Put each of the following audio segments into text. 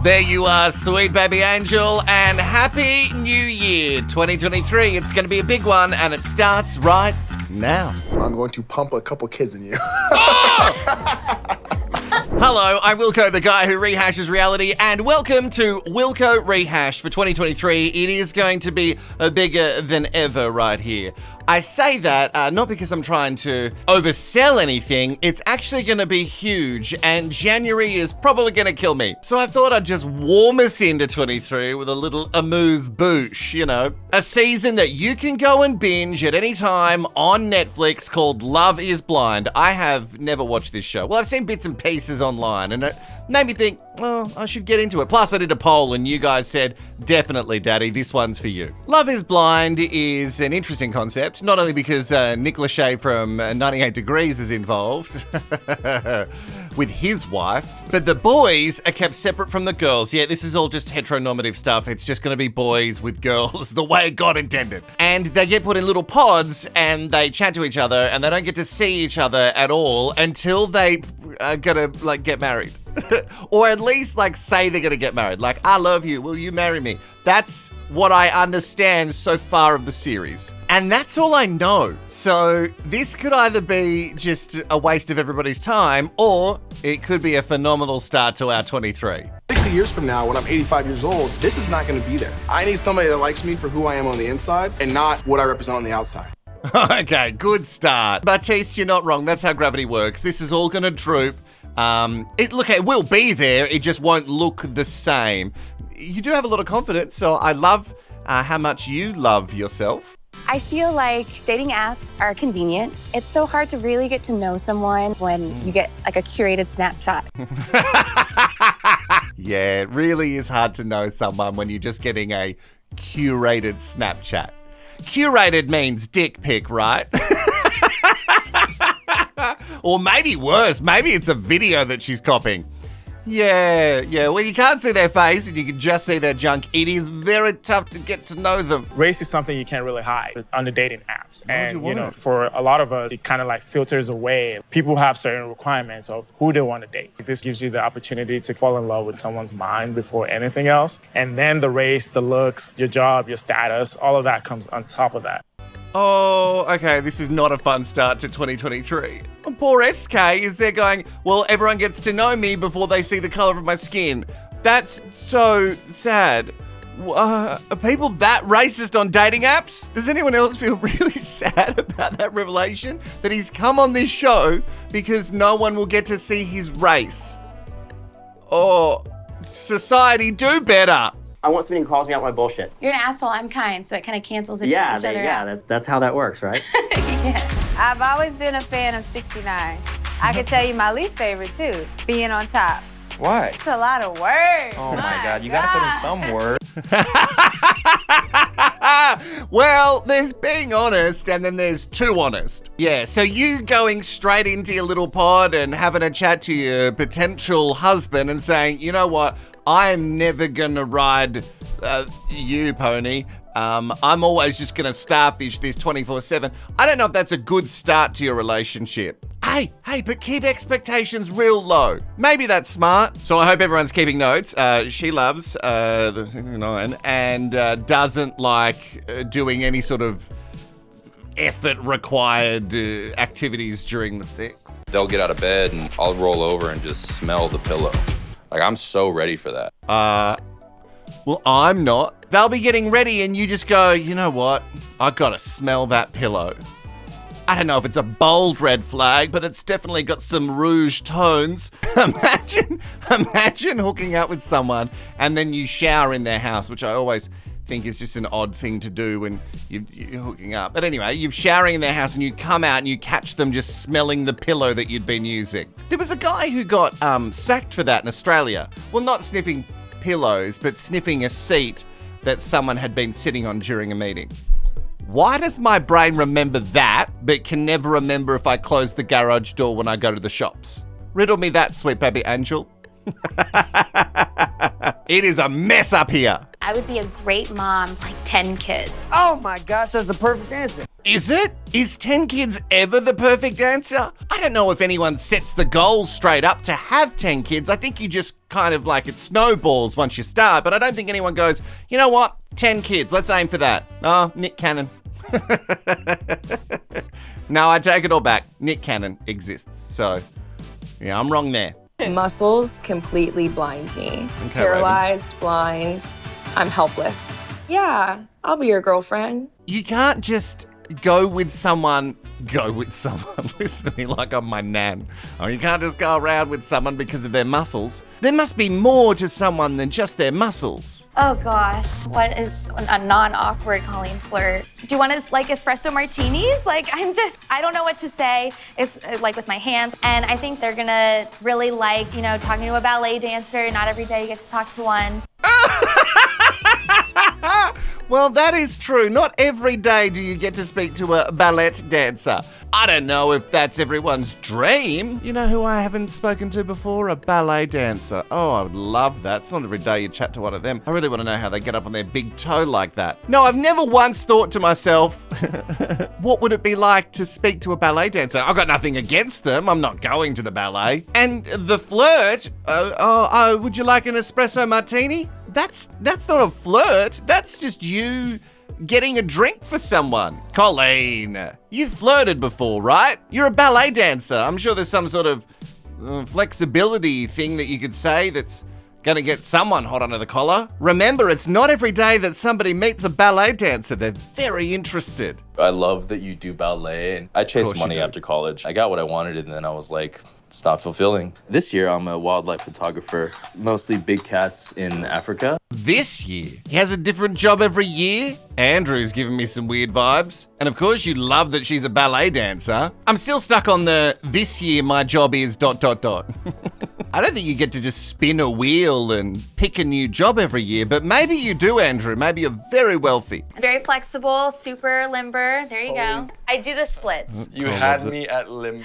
There you are, sweet baby angel, and Happy New Year 2023. It's going to be a big one, and it starts right now. I'm going to pump a couple kids in you. Hello, I'm Wilko, the guy who rehashes reality, and welcome to Wilko Rehashed for 2023. It is going to be bigger than ever right here. I say that not because I'm trying to oversell anything, it's actually going to be huge, and January is probably going to kill me. So I thought I'd just warm us into 23 with a little amuse-bouche, you know. A season that you can go and binge at any time on Netflix called Love is Blind. I have never watched this show. Well, I've seen bits and pieces online, and it made me think, oh, I should get into it. Plus, I did a poll, and you guys said, definitely, Daddy, this one's for you. Love is Blind is an interesting concept. Not only because Nick Lachey from 98 Degrees is involved with his wife, but the boys are kept separate from the girls. Yeah, this is all just heteronormative stuff. It's just going to be boys with girls the way God intended. And they get put in little pods and they chat to each other and they don't get to see each other at all until they are going to get married. Or at least say they're gonna get married. I love you, will you marry me? That's what I understand so far of the series. And that's all I know. So this could either be just a waste of everybody's time, or it could be a phenomenal start to our 23. 60 years from now, when I'm 85 years old, this is not gonna be there. I need somebody that likes me for who I am on the inside and not what I represent on the outside. Okay, good start. Baptiste, you're not wrong. That's how gravity works. This is all gonna droop. It will be there, it just won't look the same. You do have a lot of confidence, so I love how much you love yourself. I feel like dating apps are convenient. It's so hard to really get to know someone when you get a curated snapshot. Yeah, it really is hard to know someone when you're just getting a curated Snapchat. Curated means dick pic, right? Or maybe worse, maybe it's a video that she's copying. Yeah, well, you can't see their face and you can just see their junk. It is very tough to get to know them. Race is something you can't really hide on the dating apps. And, for a lot of us, it kind of filters away. People have certain requirements of who they want to date. This gives you the opportunity to fall in love with someone's mind before anything else. And then the race, the looks, your job, your status, all of that comes on top of that. Oh, okay, this is not a fun start to 2023. Poor SK is there going, well, everyone gets to know me before they see the color of my skin. That's so sad. Are people that racist on dating apps? Does anyone else feel really sad about that revelation? That he's come on this show because no one will get to see his race? Oh, society, do better. I want somebody who calls me out my bullshit. You're an asshole, I'm kind, so it kind of cancels each other out. That's how that works, right? Yeah. I've always been a fan of 69. I can tell you my least favorite, too, being on top. Why? It's a lot of words. Oh my God, you gotta put in some words. Well, there's being honest and then there's too honest. Yeah, so you going straight into your little pod and having a chat to your potential husband and saying, you know what, I'm never gonna ride you, pony. I'm always just gonna starfish this 24/7. I don't know if that's a good start to your relationship. Hey, but keep expectations real low. Maybe that's smart. So I hope everyone's keeping notes. She loves the 69 and doesn't like doing any sort of effort required activities during the sex. They'll get out of bed and I'll roll over and just smell the pillow. I'm so ready for that. Well, I'm not. They'll be getting ready and you just go, you know what? I gotta smell that pillow. I don't know if it's a bold red flag, but it's definitely got some rouge tones. Imagine hooking up with someone and then you shower in their house, which I always think is just an odd thing to do when you're hooking up. But anyway, you're showering in their house and you come out and you catch them just smelling the pillow that you'd been using. There was a guy who got sacked for that in Australia. Well, not sniffing pillows, but sniffing a seat that someone had been sitting on during a meeting. Why does my brain remember that, but can never remember if I close the garage door when I go to the shops? Riddle me that, sweet baby angel. It is a mess up here. I would be a great mom, 10 kids. Oh my gosh, that's the perfect answer. Is it? Is 10 kids ever the perfect answer? I don't know if anyone sets the goal straight up to have 10 kids. I think you just kind of like it snowballs once you start, but I don't think anyone goes, you know what, 10 kids, let's aim for that. Oh, Nick Cannon. No, I take it all back. Nick Cannon exists, so yeah, I'm wrong there. Muscles completely blind me. Okay, Paralyzed, blind, I'm helpless. Yeah, I'll be your girlfriend. You can't just go with someone. Listen to me like I'm my nan. Oh, you can't just go around with someone because of their muscles. There must be more to someone than just their muscles. Oh gosh, what is a non-awkward Colleen flirt? Do you want to like espresso martinis? Like I don't know what to say. It's like with my hands. And I think they're gonna really like, talking to a ballet dancer. Not every day you get to talk to one. Well, that is true. Not every day do you get to speak to a ballet dancer. I don't know if that's everyone's dream. You know who I haven't spoken to before? A ballet dancer. Oh, I would love that. It's not every day you chat to one of them. I really want to know how they get up on their big toe like that. No, I've never once thought to myself, what would it be like to speak to a ballet dancer? I've got nothing against them. I'm not going to the ballet. And the flirt, would you like an espresso martini? That's not a flirt. That's just you getting a drink for someone. Colleen, you've flirted before, right? You're a ballet dancer. I'm sure there's some sort of flexibility thing that you could say that's gonna get someone hot under the collar. Remember, it's not every day that somebody meets a ballet dancer. They're very interested. I love that you do ballet. And I chased money after college. I got what I wanted, and then I was like, it's not fulfilling. This year, I'm a wildlife photographer, mostly big cats in Africa. This year? He has a different job every year? Andrew's giving me some weird vibes. And of course you love that she's a ballet dancer. I'm still stuck on the this year my job is ... I don't think you get to just spin a wheel and pick a new job every year, but maybe you do, Andrew. Maybe you're very wealthy. Very flexible, super limber. There you go. I do the splits. You had me at limber.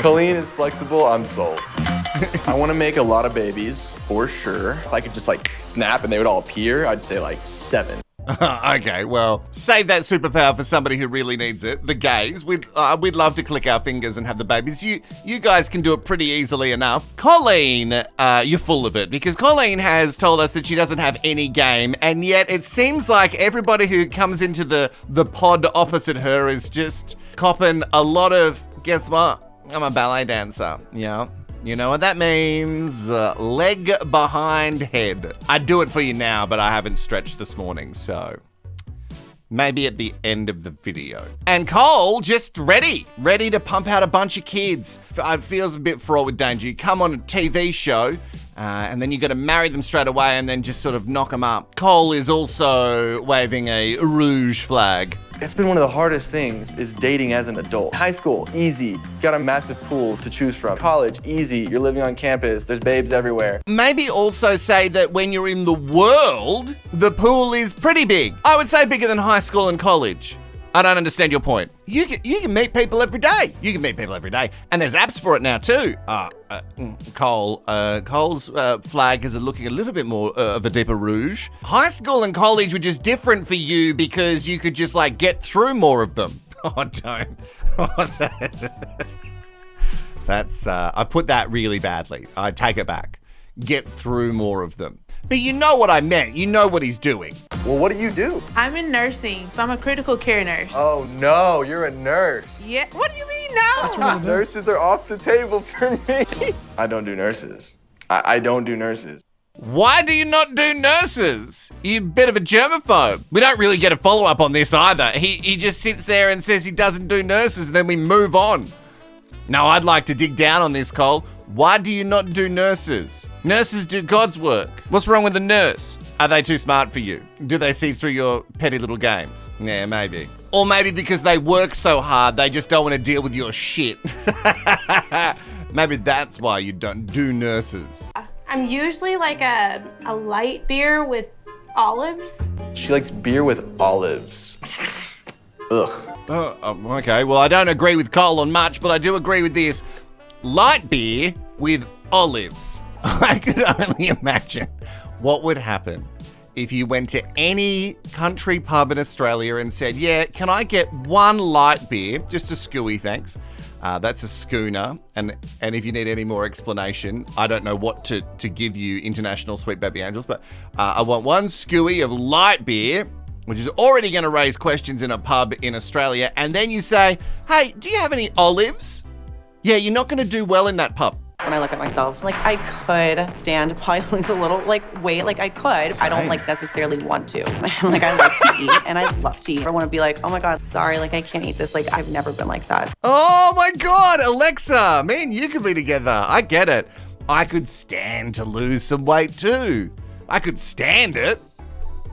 Colleen is flexible, I'm sold. I want to make a lot of babies, for sure. If I could just like snap and they would all appear, I'd say like 7. Okay, well, save that superpower for somebody who really needs it. The gays, we'd love to click our fingers and have the babies. You guys can do it pretty easily enough. Colleen, you're full of it, because Colleen has told us that she doesn't have any game, and yet it seems like everybody who comes into the pod opposite her is just copping a lot of, guess what? I'm a ballet dancer, yeah. You know what that means? Leg behind head. I'd do it for you now, but I haven't stretched this morning, so maybe at the end of the video. And Cole, just ready to pump out a bunch of kids. It feels a bit fraught with danger. You come on a TV show, and then you got to marry them straight away and then just sort of knock them up. Cole is also waving a rouge flag. It's been one of the hardest things is dating as an adult. High school, easy. Got a massive pool to choose from. College, easy. You're living on campus. There's babes everywhere. Maybe also say that when you're in the world, the pool is pretty big. I would say bigger than high school and college. I don't understand your point. You can meet people every day. You can meet people every day. And there's apps for it now too. Cole's flag is looking a little bit more of a deeper rouge. High school and college were just different for you because you could just like get through more of them. Oh, don't. That's, I put that really badly. I take it back. Get through more of them. But you know what I meant. You know what he's doing. Well, what do you do? I'm in nursing, so I'm a critical care nurse. Oh no, you're a nurse. Yeah, what do you mean no? Nurses are off the table for me. I don't do nurses. I don't do nurses. Why do you not do nurses? You're a bit of a germaphobe. We don't really get a follow-up on this either. He just sits there and says he doesn't do nurses, and then we move on. Now, I'd like to dig down on this, Cole. Why do you not do nurses? Nurses do God's work. What's wrong with a nurse? Are they too smart for you? Do they see through your petty little games? Yeah, maybe. Or maybe because they work so hard, they just don't want to deal with your shit. Maybe that's why you don't do nurses. I'm usually like a light beer with olives. She likes beer with olives. Ugh. Okay, well, I don't agree with Cole on much, but I do agree with this. Light beer with olives. I could only imagine what would happen if you went to any country pub in Australia and said, yeah, can I get one light beer? Just a scooey, thanks. That's a schooner. And if you need any more explanation, I don't know what to give you, international sweet baby angels, but I want one scooey of light beer, which is already going to raise questions in a pub in Australia. And then you say, hey, do you have any olives? Yeah, you're not going to do well in that pub. When I look at myself, like I could stand, probably lose a little weight, like I could. I don't necessarily want to. Like I like to eat and I love to eat. I want to be like, oh my God, sorry, like I can't eat this. Like I've never been like that. Oh my God, Alexa, me and you could be together. I get it. I could stand to lose some weight too. I could stand it.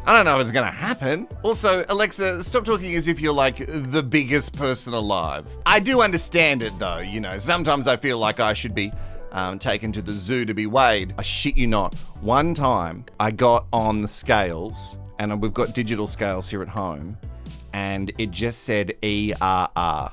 I don't know if it's gonna happen. Also, Alexa, stop talking as if you're like the biggest person alive. I do understand it though, sometimes I feel like I should be taken to the zoo to be weighed. I shit you not. One time I got on the scales, and we've got digital scales here at home, and it just said ERR.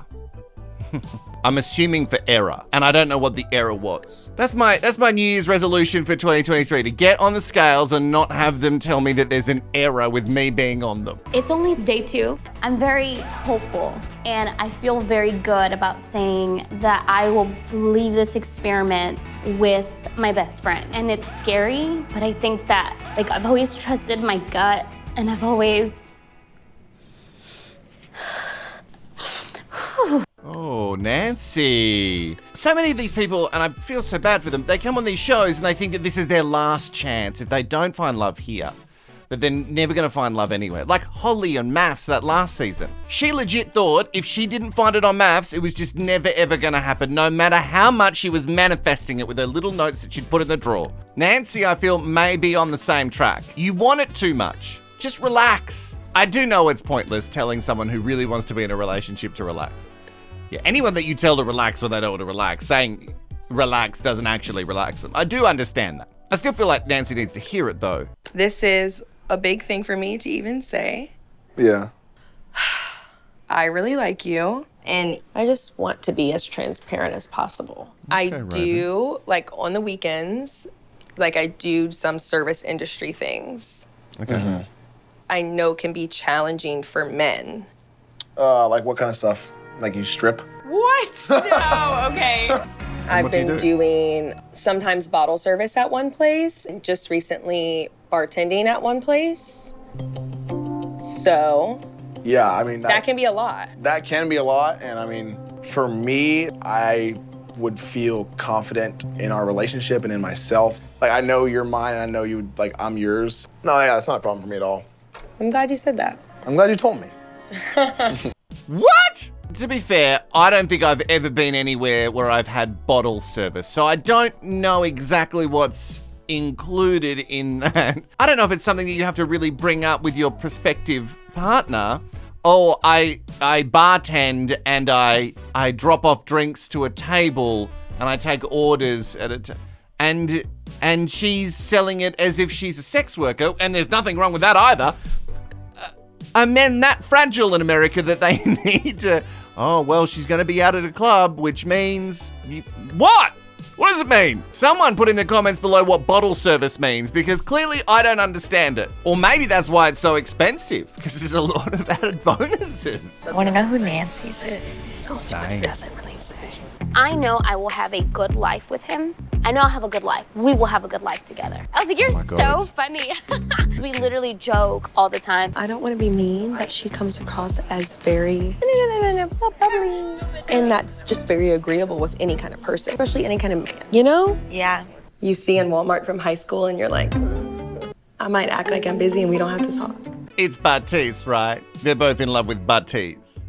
I'm assuming for error, and I don't know what the error was. That's my New Year's resolution for 2023, to get on the scales and not have them tell me that there's an error with me being on them. It's only day 2. I'm very hopeful, and I feel very good about saying that I will leave this experiment with my best friend. And it's scary, but I think that I've always trusted my gut, and I've always Oh, Nancy. So many of these people, and I feel so bad for them, they come on these shows and they think that this is their last chance. If they don't find love here, that they're never going to find love anywhere. Like Holly on Maths that last season. She legit thought if she didn't find it on Maths, it was just never ever going to happen, no matter how much she was manifesting it with her little notes that she'd put in the drawer. Nancy, I feel, may be on the same track. You want it too much. Just relax. I do know it's pointless telling someone who really wants to be in a relationship to relax. Yeah, anyone that you tell to relax when they don't want to relax, saying relax doesn't actually relax them. I do understand that. I still feel like Nancy needs to hear it though. This is a big thing for me to even say. Yeah. I really like you, and I just want to be as transparent as possible. Okay, I do, on the weekends, I do some service industry things. Okay. Mm-hmm. I know can be challenging for men. Like what kind of stuff? Like you strip? What? No, okay. I've been doing sometimes bottle service at one place, and just recently bartending at one place. So. Yeah, I mean. That can be a lot. That can be a lot, and I mean, for me, I would feel confident in our relationship and in myself. I know you're mine, and I know you, I'm yours. No, yeah, that's not a problem for me at all. I'm glad you said that. I'm glad you told me. What? To be fair, I don't think I've ever been anywhere where I've had bottle service, so I don't know exactly what's included in that. I don't know if it's something that you have to really bring up with your prospective partner. Oh, I bartend and I drop off drinks to a table and I take orders at a and she's selling it as if she's a sex worker, and there's nothing wrong with that either. Are men that fragile in America that they need to... Oh, well, she's going to be out at a club, which means... What? What does it mean? Someone put in the comments below what bottle service means, because clearly I don't understand it. Or maybe that's why it's so expensive, because there's a lot of added bonuses. I want to know who Nancy's is. Same. Doesn't really say. I know I will have a good life with him. I know I'll have a good life. We will have a good life together. I was like, you're so funny. We literally joke all the time. I don't want to be mean, but she comes across as very bubbly. And that's just very agreeable with any kind of person, especially any kind of man, you know? Yeah. You see in Walmart from high school and you're like, I might act like I'm busy and we don't have to talk. It's Baptiste, right? They're both in love with Baptiste.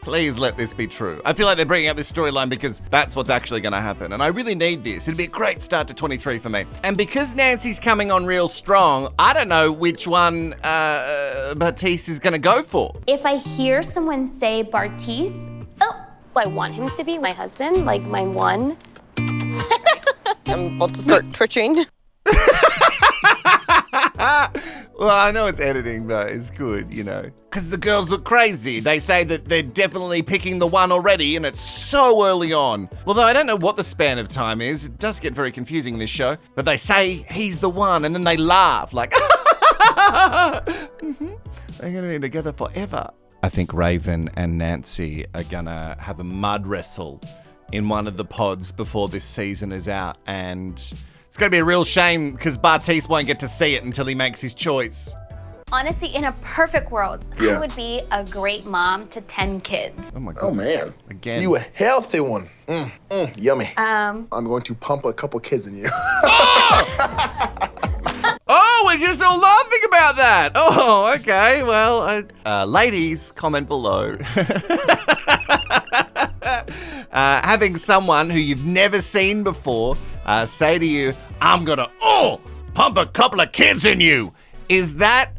Please let this be true. I feel like they're bringing up this storyline because that's what's actually going to happen. And I really need this. It'd be a great start to 23 for me. And because Nancy's coming on real strong, I don't know which one Baptiste is going to go for. If I hear someone say Bartise, I want him to be my husband, like my one. I'm about to start twitching. Well, I know it's editing, but it's good, you know. Because the girls look crazy. They say that they're definitely picking the one already, and it's so early on. Although I don't know what the span of time is. It does get very confusing in this show. But they say he's the one, and then they laugh like, They're going to be together forever. I think Raven and Nancy are going to have a mud wrestle in one of the pods before this season is out. And it's going to be a real shame because Bartise won't get to see it until he makes his choice. Honestly, in a perfect world, I would be a great mom to 10 kids. Oh my god. Oh man. Again. You a healthy one. Yummy. Um, I'm going to pump a couple kids in you. Oh, we're just all laughing about that. Oh, okay. Well, ladies, comment below. Having someone who you've never seen before say to you, I'm gonna pump a couple of kids in you. Is that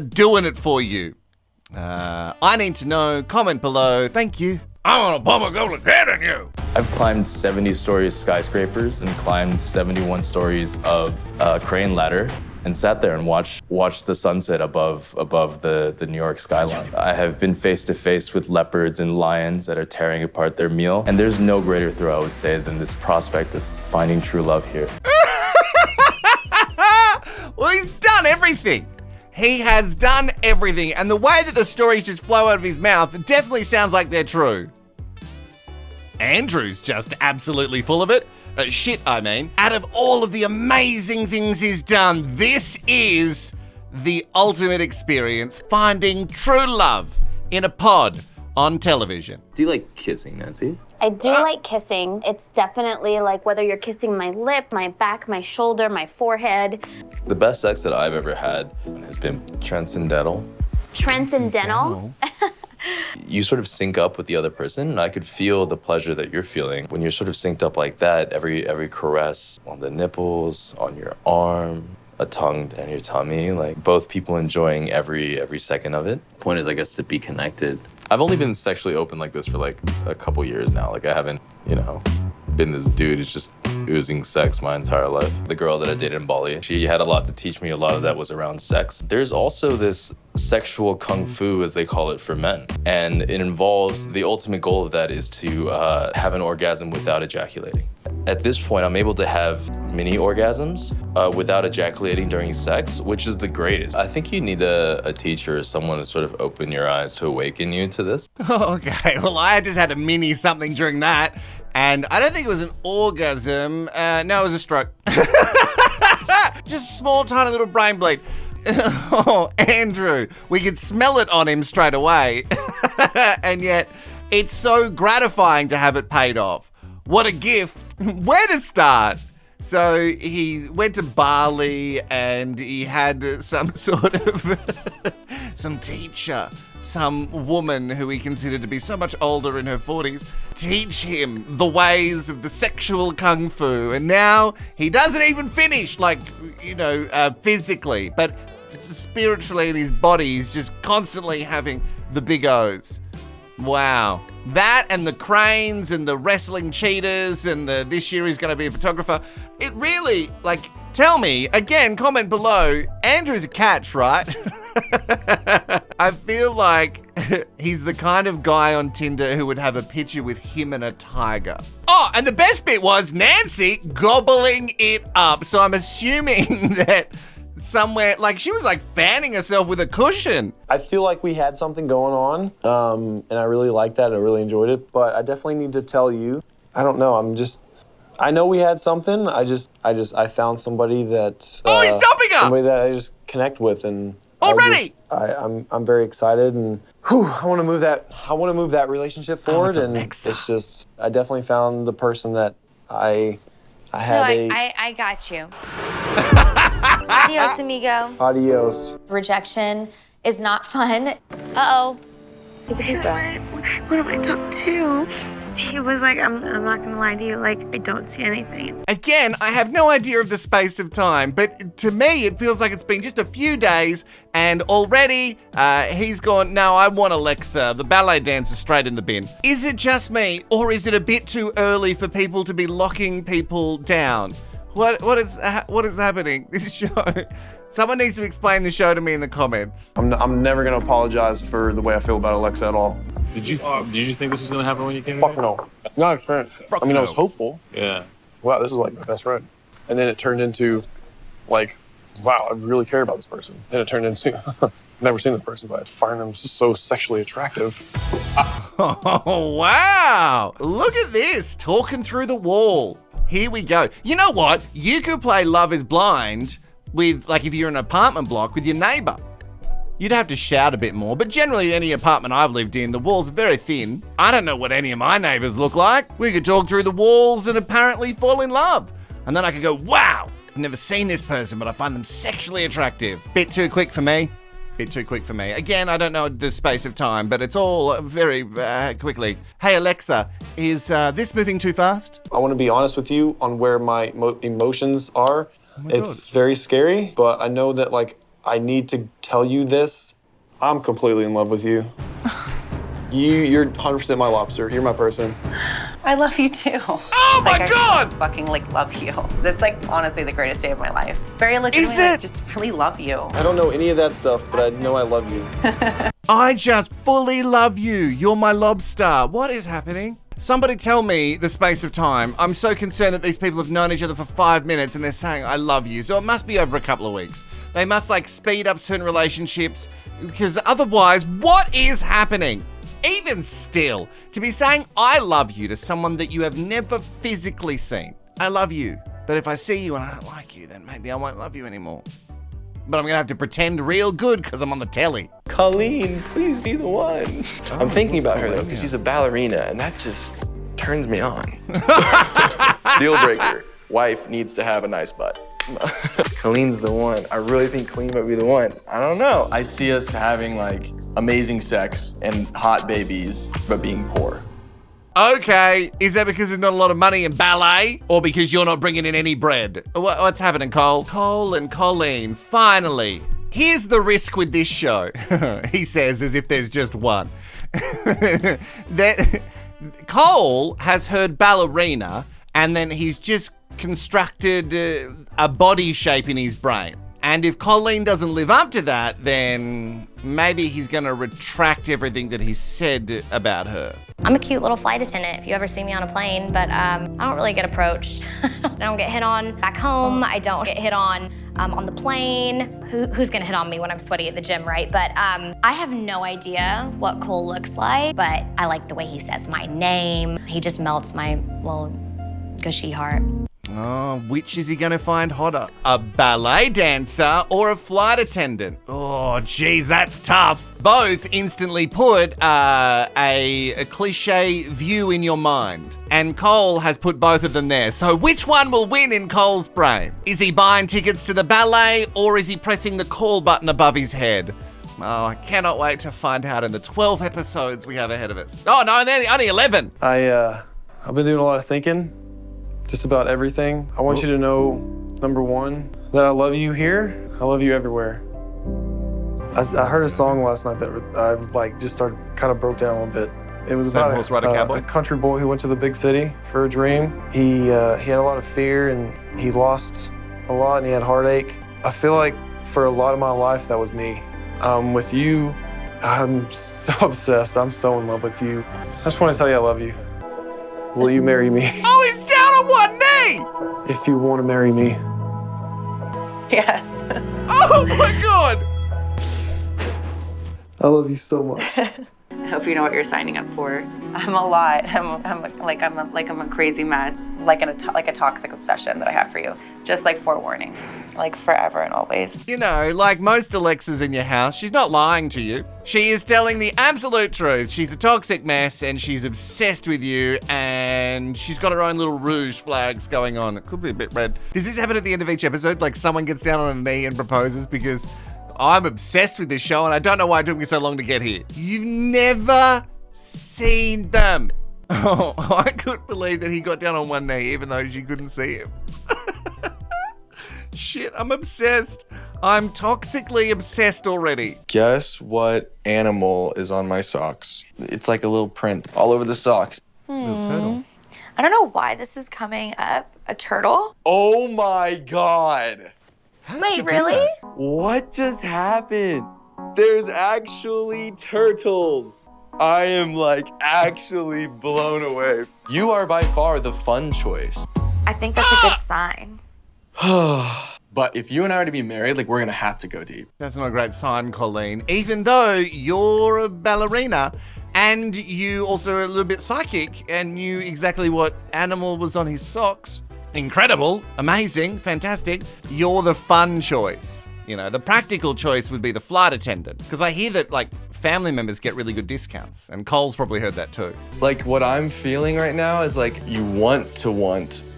doing it for you? I need to know. Comment below. Thank you. I want to pump a couple of kids in you. I've climbed 70-story skyscrapers and climbed 71 stories of crane ladder and sat there and watched the sunset above the New York skyline. I have been face to face with leopards and lions that are tearing apart their meal. And there's no greater thrill, I would say, than this prospect of finding true love here. Well, he's done everything. He has done everything. And the way that the stories just flow out of his mouth, it definitely sounds like they're true. Andrew's just absolutely full of it. Shit, I mean. Out of all of the amazing things he's done, this is the ultimate experience, finding true love in a pod on television. Do you like kissing, Nancy? I do like kissing. It's definitely like whether you're kissing my lip, my back, my shoulder, my forehead. The best sex that I've ever had has been transcendental. Transcendental? You sort of sync up with the other person, and I could feel the pleasure that you're feeling. When you're sort of synced up like that, every caress on the nipples, on your arm, a tongue down your tummy, like both people enjoying every second of it. Point is, I guess, to be connected. I've only been sexually open like this for like a couple years now. Like I haven't, been this dude who's just oozing sex my entire life. The girl that I dated in Bali, she had a lot to teach me. A lot of that was around sex. There's also this sexual kung fu, as they call it, for men. And it involves, the ultimate goal of that is to have an orgasm without ejaculating. At this point, I'm able to have mini orgasms without ejaculating during sex, which is the greatest. I think you need a teacher or someone to sort of open your eyes to awaken you to this. Okay, well, I just had a mini something during that, and I don't think it was an orgasm. No, it was a stroke. Just a small, tiny little brain bleed. Oh, Andrew, we could smell it on him straight away. And yet, it's so gratifying to have it paid off. What a gift. Where to start? So he went to Bali and he had some sort of, some teacher, some woman who he considered to be so much older in her 40s, teach him the ways of the sexual kung fu. And now he doesn't even finish, physically, but spiritually in his body, he's just constantly having the big O's. Wow. That and the cranes and the wrestling cheetahs and this year he's going to be a photographer. It really, tell me, again, comment below, Andrew's a catch, right? I feel like he's the kind of guy on Tinder who would have a picture with him and a tiger. Oh, and the best bit was Nancy gobbling it up. So I'm assuming that somewhere, she was fanning herself with a cushion. I feel like we had something going on, and I really liked that. I really enjoyed it, but I definitely need to tell you, I don't know, I know we had something. I found somebody that he's dumping her! Somebody that I just connect with, and already I'm very excited, and I want to move that relationship forward, and it's just I definitely found the person that I had. I got you. Adios, amigo. Adios. Rejection is not fun. Uh-oh. Take a deep breath. What am I talking to? He was like, I'm not gonna lie to you, I don't see anything. Again, I have no idea of the space of time, but to me, it feels like it's been just a few days, and already he's gone, no, I want Alexa, the ballet dancer, straight in the bin. Is it just me, or is it a bit too early for people to be locking people down? What is happening? This show. Someone needs to explain the show to me in the comments. I'm never gonna apologize for the way I feel about Alexa at all. Did you think this was gonna happen when you came Fuck here? no. Not a friend. I mean, I was hopeful. Yeah. Wow, this is like my best friend. And then it turned into wow, I really care about this person. Then it turned into, never seen this person, but I find them so sexually attractive. Oh, wow. Look at this, talking through the wall. Here we go. You know what? You could play Love is Blind with, like, if you're in an apartment block with your neighbor. You'd have to shout a bit more, but generally any apartment I've lived in, the walls are very thin. I don't know what any of my neighbors look like. We could talk through the walls and apparently fall in love. And then I could go, wow, I've never seen this person, but I find them sexually attractive. Bit too quick for me. Bit too quick for me. Again, I don't know the space of time, but it's all very quickly. Hey, Alexa, is this moving too fast? I want to be honest with you on where my emotions are. It's very scary, but I know that, like, I need to tell you this. I'm completely in love with you. You're 100% my lobster. You're my person. I love you too. Oh my God! I fucking like love you. That's like honestly the greatest day of my life. Very legitimately, like, just really love you. I don't know any of that stuff, but I know I love you. I just fully love you. You're my lobster. What is happening? Somebody tell me the space of time. I'm so concerned that these people have known each other for 5 minutes and they're saying, I love you. So it must be over a couple of weeks. They must like speed up certain relationships because otherwise, what is happening? Even still, to be saying I love you to someone that you have never physically seen. I love you, but if I see you and I don't like you, then maybe I won't love you anymore. But I'm gonna have to pretend real good because I'm on the telly. Colleen, please be the one. I'm thinking about her though, because she's a ballerina, and that just turns me on. Deal breaker. Wife needs to have a nice butt. Colleen's the one. I really think Colleen might be the one. I don't know. I see us having like amazing sex and hot babies, but being poor. Okay, is that because there's not a lot of money in ballet? Or because you're not bringing in any bread? What's happening, Cole? Cole and Colleen, finally. Here's the risk with this show, he says as if there's just one. That Cole has heard ballerina and then he's just constructed a body shape in his brain. And if Colleen doesn't live up to that, then maybe he's gonna retract everything that he said about her. I'm a cute little flight attendant if you ever see me on a plane, but I don't really get approached. I don't get hit on back home. I don't get hit on the plane. Who's gonna hit on me when I'm sweaty at the gym, right? But I have no idea what Cole looks like, but I like the way he says my name. He just melts my little gushy heart. Oh, which is he gonna find hotter? A ballet dancer or a flight attendant? Oh, geez, that's tough. Both instantly put a cliche view in your mind. And Cole has put both of them there. So which one will win in Cole's brain? Is he buying tickets to the ballet or is he pressing the call button above his head? Oh, I cannot wait to find out in the 12 episodes we have ahead of us. Oh, no, only 11. I've been doing a lot of thinking. Just about everything. I want you to know, number one, that I love you here. I love you everywhere. I heard a song last night that I like just started kind of broke down a little bit. It was Same about Horse Rider Cowboy? A country boy who went to the big city for a dream. He had a lot of fear and he lost a lot and he had heartache. I feel like for a lot of my life that was me. With you, I'm so obsessed. I'm so in love with you. I just want to tell you I love you. Will you marry me? Oh, he's down on one knee! If you want to marry me. Yes. Oh my God! I love you so much. I hope you know what you're signing up for. I'm a lot. I'm a crazy mess. Like a toxic obsession that I have for you. Just like forewarning. Like forever and always. You know, like most Alexas in your house, she's not lying to you. She is telling the absolute truth. She's a toxic mess and she's obsessed with you and she's got her own little rouge flags going on. It could be a bit red. Does this happen at the end of each episode? Like someone gets down on a knee and proposes? Because I'm obsessed with this show and I don't know why it took me so long to get here. You've never seen them. Oh, I couldn't believe that he got down on one knee even though she couldn't see him. Shit, I'm obsessed. I'm toxically obsessed already. Guess what animal is on my socks? It's like a little print all over the socks. Little turtle. I don't know why this is coming up. A turtle? Oh my God. Wait, really? What just happened? There's actually turtles. I am like actually blown away. You are by far the fun choice. I think that's a good sign. But if you and I are to be married, like, we're gonna have to go deep. That's not a great sign, Colleen. Even though you're a ballerina and you also are a little bit psychic and knew exactly what animal was on his socks. Incredible, amazing, fantastic. You're the fun choice. You know, the practical choice would be the flight attendant. Because I hear that, like, family members get really good discounts. And Cole's probably heard that too. Like, what I'm feeling right now is like, you want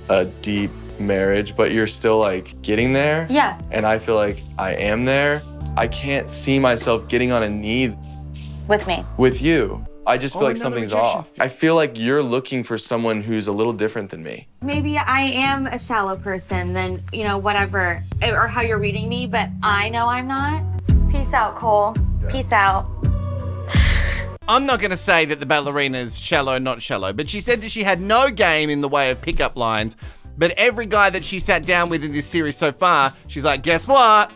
a deep marriage, but you're still like getting there. Yeah. And I feel like I am there. I can't see myself getting on a knee With me. with you. I just feel like another something's rejection. off. I feel like you're looking for someone who's a little different than me. Maybe I am a shallow person, then, you know, whatever, or how you're reading me, but I know I'm not. Peace out, Cole. Peace out. I'm not going to say that the ballerina's shallow, not shallow, but she said that she had no game in the way of pickup lines. But every guy that she sat down with in this series so far, she's like, guess what?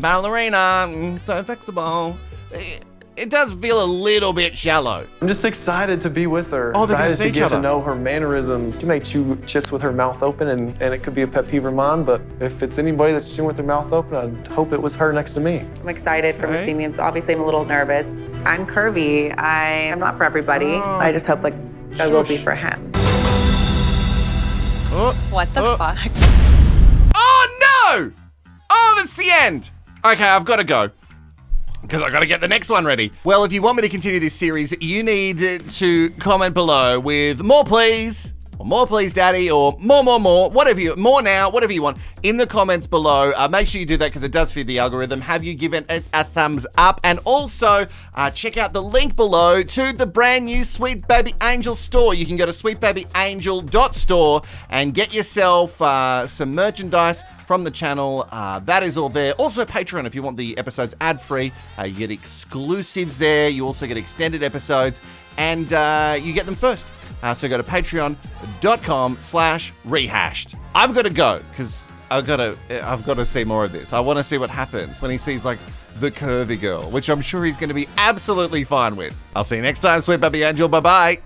Ballerina, so flexible. It does feel a little bit shallow. I'm just excited to be with her. Oh, they're gonna excited see to each get other. to know her mannerisms. She may chew chips with her mouth open, and it could be a pet peeve of mine, but if it's anybody that's chewing with their mouth open, I'd hope it was her next to me. I'm excited for him to Okay. see me. Obviously, I'm a little nervous. I'm curvy. I'm not for everybody. I just hope like I will be Shush. for him. What the fuck? Oh, no! Oh, that's the end. Okay, I've got to go. Because I've got to get the next one ready. Well, if you want me to continue this series, you need to comment below with more please, or more please daddy, or more, whatever you, more now, whatever you want, in the comments below. Make sure you do that because it does feed the algorithm. Have you given it a thumbs up? And also, check out the link below to the brand new Sweet Baby Angel store. You can go to sweetbabyangel.store and get yourself some merchandise from the channel. That is all there. Also Patreon if you want the episodes ad-free. You get exclusives there. You also get extended episodes and you get them first. So go to patreon.com/rehashed. I've got to go because I've got to see more of this. I want to see what happens when he sees like the curvy girl, which I'm sure he's going to be absolutely fine with. I'll see you next time, Sweet Baby Angel. Bye-bye.